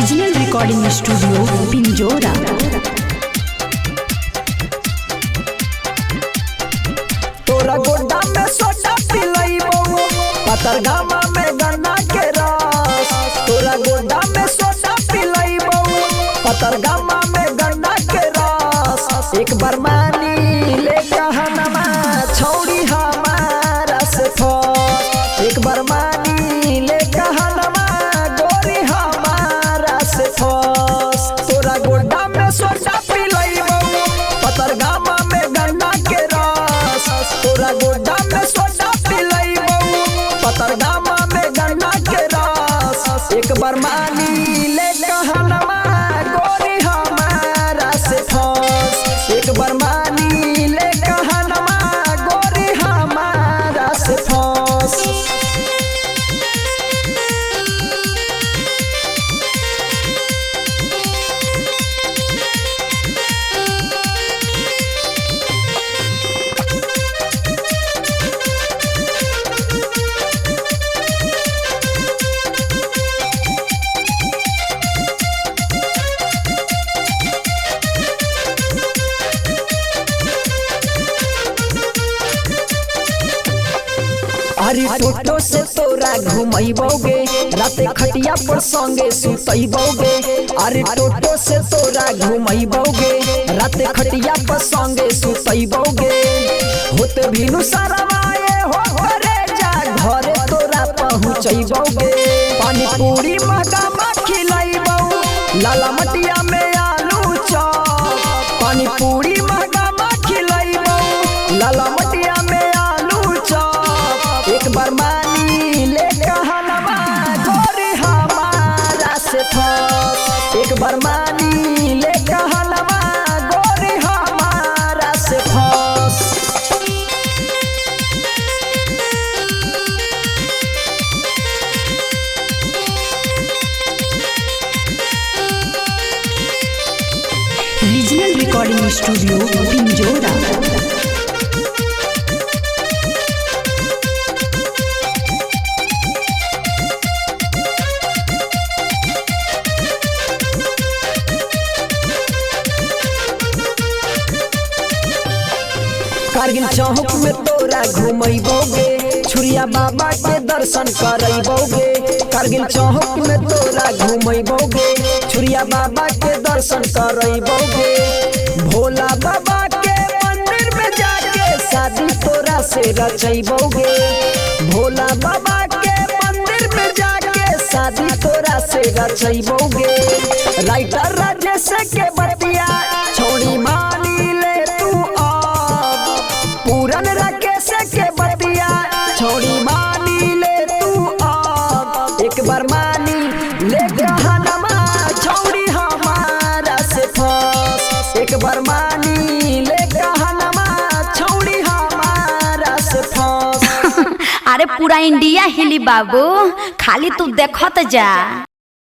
Regional recording studio पिंजोरा। तोरा गोड्डा में soda पिलैबो, पतरगामा में गन्ना के रस। तोरा गोड्डा में सोडा पिलैबो, पतरगामा में गन्ना के रस। एक बार मानी ले कहनमा छौड़ी हमारा से फस। एक बार मानी ले कहनमा गोरी हमारा से फस। तोरा गोड्डा में सोडा पिलैबो, पतरगामा में गन्ना के रस। तोरा गोड्डा में सोडा पिलैबो, पतरगामा में गन्ना के रस। एक बार मानी ले कहनमा गोरी हमारा से फस। एक बार मानी ले कहनमा गोरी हमारा से फस। अरे टोटो से तोरा घुमैबोगे, राते खटिया पर संगे सुतैबोगे। अरे टोटो से तोरा घुमैबोगे, राते खटिया पर संगे सुतैबोगे। होते भिनु सरवाए हो रे जा घरे तोरा पहुँचैबोगे। पानी पूरी मगामा खिलैबो, लाला मटिया में आलू चॉप। पानी पूरी मगामा खिलैबो, लाला मटिया में आलू चॉप। एक बार मानी ले कहनमा गोरी हमारा से फस। एक बार मानी ले कहनमा गोरी हमारा से फस। Regional recording studio Pinjora. Kargil चौक में तोरा घुमैबोगे, छुरिया बाबा के दर्शन करैबोगे। कारगिल चौक में तोरा घुमैबोगे, छुरिया बाबा के दर्शन करैबोगे। भोला बाबा के मंदिर में जाके शादी तोरा से रचैबोगे। भोला बाबा के मंदिर में जाके शादी तोरा से रचैबोगे। राइटर राजेश के बतिया छोड़ी मानी ले तू अब। पूरन राकेश के बतिया छोड़ी मानी ले तू अब। एक बार मानी ले कहनमा छोड़ी हमारा से फस। एक बार मानी ले कहनमा छोड़ी हमारा से फस। अरे पूरा इंडिया हिली बाबू, खाली तू देखत जा।